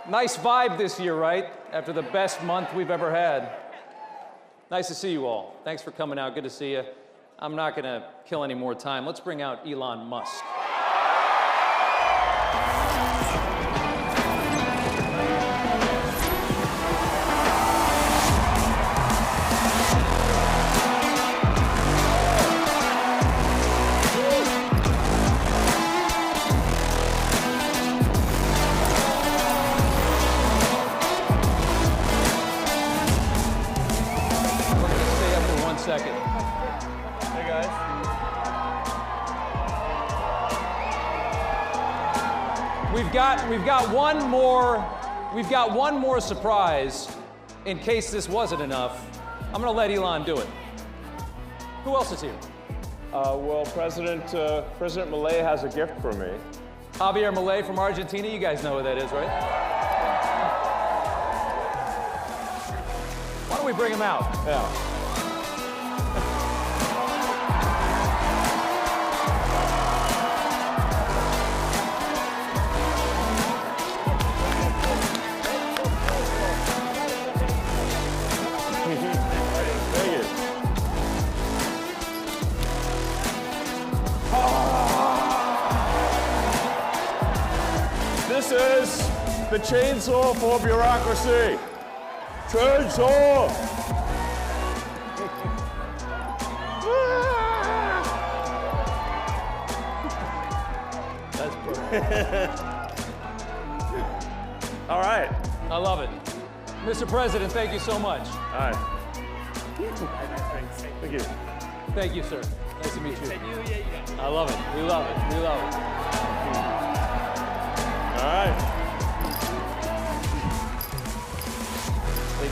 Nice vibe this year, right? After the best month we've ever had. Nice to see you all. Thanks for coming out. Good to see you. I'm not going to kill any more time. Let's bring out Elon Musk. Second. Hey guys. We've got one more surprise in case this wasn't enough. I'm going to let Elon do it. Who else is here? Well, President Milei has a gift for me. Javier Milei from Argentina. You guys know who that is, right? Why don't we bring him out? Yeah. This is the chainsaw for bureaucracy. Chainsaw! That's perfect. All right. I love it. Mr. President, thank you so much. All right. Thank you. Thank you, sir. Nice to meet you. I love it. We love it. We love it. All right.